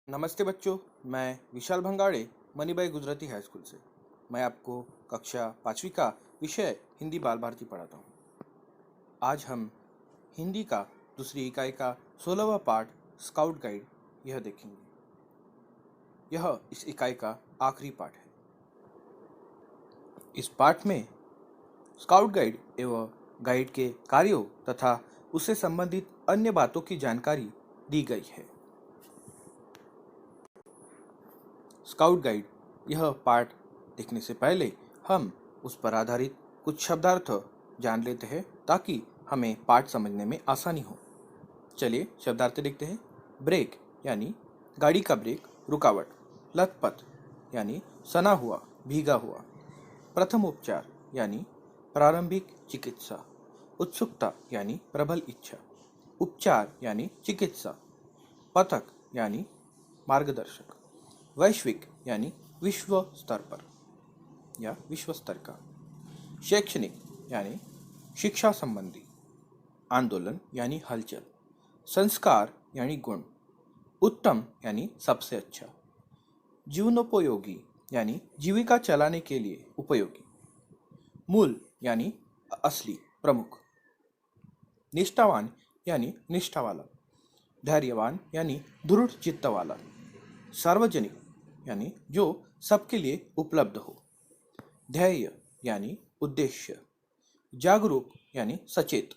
नमस्ते बच्चों। मैं विशाल भंगाड़े मनीबाई गुजराती हाई स्कूल से। मैं आपको कक्षा 5वीं का विषय हिंदी बाल भारती पढ़ाता हूँ। आज हम हिंदी का दूसरी इकाई का 16वां पाठ स्काउट गाइड यह देखेंगे। यह इस इकाई का आखिरी पाठ है। इस पाठ में स्काउट गाइड एवं गाइड के कार्यों तथा उससे संबंधित अन्य बातों की जानकारी दी गई है। स्काउट गाइड यह पाठ देखने से पहले हम उस पर आधारित कुछ शब्दार्थ जान लेते हैं ताकि हमें पाठ समझने में आसानी हो। चलिए शब्दार्थ देखते हैं। ब्रेक यानी गाड़ी का ब्रेक, रुकावट। लथपथ यानी सना हुआ, भीगा हुआ। प्रथम उपचार यानी प्रारंभिक चिकित्सा। उत्सुकता यानी प्रबल इच्छा। उपचार यानी चिकित्सा। पथक यानी मार्गदर्शक। वैश्विक यानी विश्व स्तर पर या विश्व स्तर का। शैक्षणिक यानी शिक्षा संबंधी। आंदोलन यानी हलचल। संस्कार यानी गुण। उत्तम यानी सबसे अच्छा। जीवनोपयोगी यानी जीविका चलाने के लिए उपयोगी। मूल यानी असली, प्रमुख। निष्ठावान यानी निष्ठा वाला। धैर्यवान यानी दृढ़ चित्त वाला। सार्वजनिक यानी जो सबके लिए उपलब्ध हो। ध्येय यानी उद्देश्य। जागरूक यानी सचेत।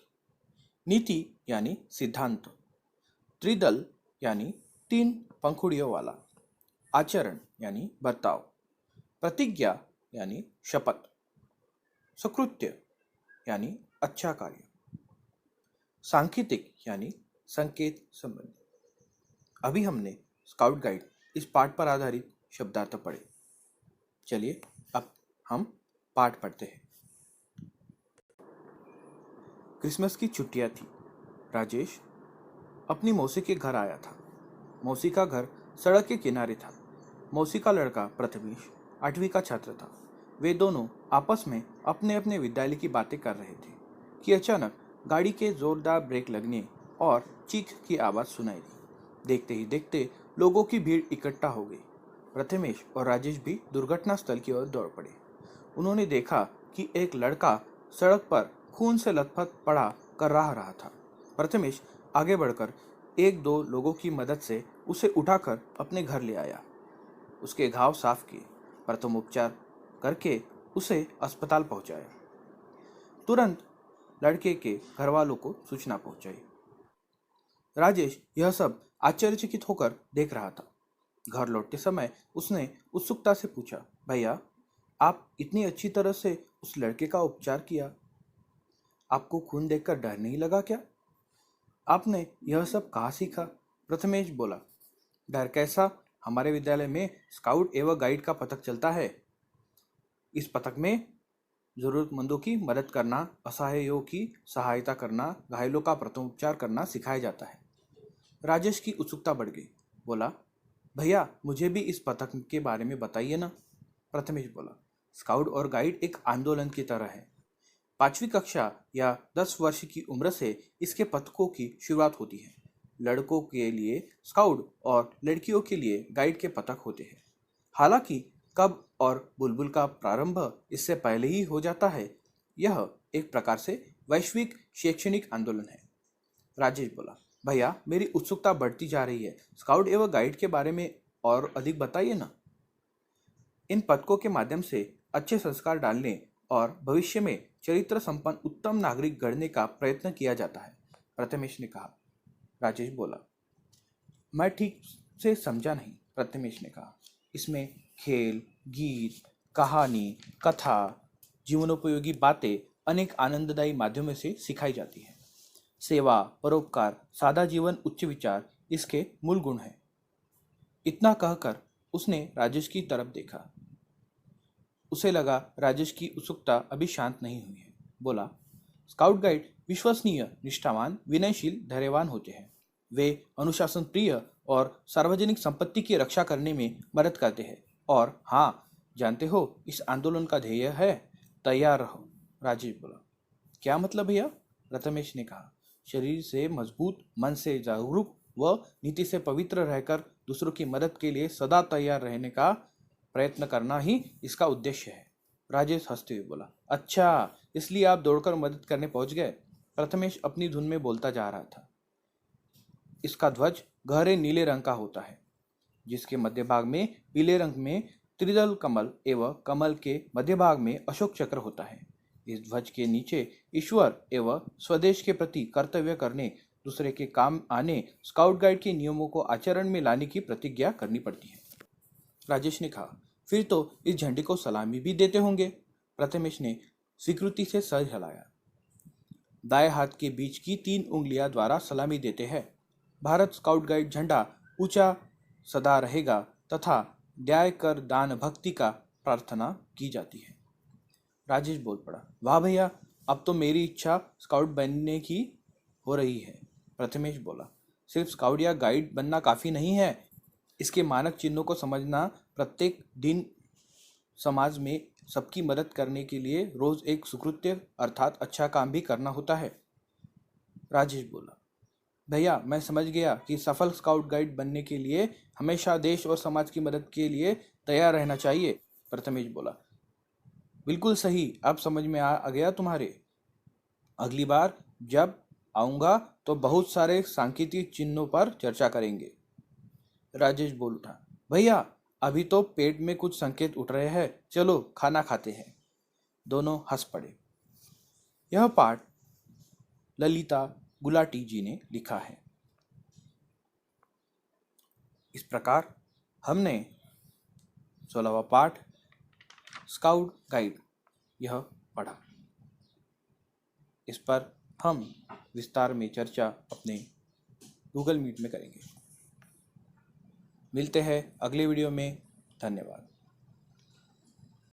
नीति यानी सिद्धांत। त्रिदल यानी 3 पंखुड़ियों वाला। आचरण यानी बर्ताव। प्रतिज्ञा यानी शपथ। सुकृत्य यानी अच्छा कार्य। सांकेतिक यानी संकेत संबंधी। अभी हमने स्काउट गाइड इस पाठ पर आधारित शब्दार्थ पढ़े। चलिए अब हम पाठ पढ़ते हैं। क्रिसमस की छुट्टियां थी। राजेश अपनी मौसी के घर आया था। मौसी का घर सड़क के किनारे था। मौसी का लड़का प्रथमेश 8वीं का छात्र था। वे दोनों आपस में अपने अपने विद्यालय की बातें कर रहे थे कि अचानक गाड़ी के जोरदार ब्रेक लगने और चीख की आवाज़ सुनाई दी। देखते ही देखते लोगों की भीड़ इकट्ठा हो गई। प्रथमेश और राजेश भी दुर्घटना स्थल की ओर दौड़ पड़े। उन्होंने देखा कि एक लड़का सड़क पर खून से लथपथ पड़ा कर रहा था। प्रथमेश आगे बढ़कर 1-2 लोगों की मदद से उसे उठाकर अपने घर ले आया। उसके घाव साफ किए, प्रथम उपचार करके उसे अस्पताल पहुंचाया। तुरंत लड़के के घर वालों को सूचना पहुंचाई। राजेश यह सब आश्चर्यचकित होकर देख रहा था। घर लौटते समय उसने उत्सुकता से पूछा, भैया, आप इतनी अच्छी तरह से उस लड़के का उपचार किया, आपको खून देखकर डर नहीं लगा क्या? आपने यह सब कहाँ सीखा? प्रथमेश बोला, डर कैसा, हमारे विद्यालय में स्काउट एवं गाइड का पथक चलता है। इस पथक में जरूरतमंदों की मदद करना, असहायों की सहायता करना, घायलों का प्रथम उपचार करना सिखाया जाता है। राजेश की उत्सुकता बढ़ गई। बोला, भैया, मुझे भी इस पथक के बारे में बताइए ना। प्रथमेश बोला, स्काउट और गाइड एक आंदोलन की तरह है। 5वीं कक्षा या 10 वर्ष की उम्र से इसके पथकों की शुरुआत होती है। लड़कों के लिए स्काउट और लड़कियों के लिए गाइड के पथक होते हैं। हालांकि कब और बुलबुल का प्रारंभ इससे पहले ही हो जाता है। यह एक प्रकार से वैश्विक शैक्षणिक आंदोलन है। राजेश बोला, भैया, मेरी उत्सुकता बढ़ती जा रही है, स्काउट एवं गाइड के बारे में और अधिक बताइए ना। इन पथकों के माध्यम से अच्छे संस्कार डालने और भविष्य में चरित्र संपन्न उत्तम नागरिक गढ़ने का प्रयत्न किया जाता है, प्रथमेश ने कहा। राजेश बोला, मैं ठीक से समझा नहीं। प्रथमेश ने कहा, इसमें खेल, गीत, कहानी, कथा, जीवनोपयोगी बातें अनेक आनंददायी माध्यमों से सिखाई जाती है। सेवा, परोपकार, सादा जीवन, उच्च विचार इसके मूल गुण हैं। इतना कहकर उसने राजेश की तरफ देखा। उसे लगा राजेश की उत्सुकता अभी शांत नहीं हुई है। बोला, स्काउट गाइड विश्वसनीय, निष्ठावान, विनयशील, धैर्यवान होते हैं। वे अनुशासन प्रिय और सार्वजनिक संपत्ति की रक्षा करने में मदद करते हैं। और हाँ, जानते हो, इस आंदोलन का ध्येय है तैयार रहो। राजेश बोला, क्या मतलब भैया? प्रथमेश ने कहा, शरीर से मजबूत, मन से जागरूक व नीति से पवित्र रहकर दूसरों की मदद के लिए सदा तैयार रहने का प्रयत्न करना ही इसका उद्देश्य है। राजेश हंसते हुए बोला, अच्छा, इसलिए आप दौड़कर मदद करने पहुंच गए? प्रथमेश अपनी धुन में बोलता जा रहा था। इसका ध्वज गहरे नीले रंग का होता है, जिसके मध्य भाग में पीले रंग में त्रिदल कमल एवं कमल के मध्य भाग में अशोक चक्र होता है। इस ध्वज के नीचे ईश्वर एवं स्वदेश के प्रति कर्तव्य करने, दूसरे के काम आने, स्काउट गाइड के नियमों को आचरण में लाने की प्रतिज्ञा करनी पड़ती है। राजेश ने कहा, फिर तो इस झंडे को सलामी भी देते होंगे? प्रथमेश ने स्वीकृति से सर हिलाया। दाएं हाथ के बीच की 3 उंगलियां द्वारा सलामी देते हैं। भारत स्काउट गाइड झंडा ऊंचा सदा रहेगा तथा न्याय कर दान भक्ति का प्रार्थना की जाती है। राजेश बोल पड़ा, वाह भैया, अब तो मेरी इच्छा स्काउट बनने की हो रही है। प्रथमेश बोला, सिर्फ स्काउट या गाइड बनना काफी नहीं है, इसके मानक चिन्हों को समझना, प्रत्येक दिन समाज में सबकी मदद करने के लिए रोज एक सुकृत्य अर्थात अच्छा काम भी करना होता है। राजेश बोला, भैया मैं समझ गया कि सफल स्काउट गाइड बनने के लिए हमेशा देश और समाज की मदद के लिए तैयार रहना चाहिए। प्रथमेश बोला, बिल्कुल सही, अब समझ में आ गया तुम्हारे। अगली बार जब आऊंगा तो बहुत सारे सांकेतिक चिन्हों पर चर्चा करेंगे। राजेश बोल उठा, भैया अभी तो पेट में कुछ संकेत उठ रहे हैं, चलो खाना खाते हैं। दोनों हंस पड़े। यह पाठ ललिता गुलाटी जी ने लिखा है। इस प्रकार हमने 16वां पाठ स्काउट गाइड यह पढ़ा। इस पर हम विस्तार में चर्चा अपने गूगल मीट में करेंगे। मिलते हैं अगले वीडियो में। धन्यवाद।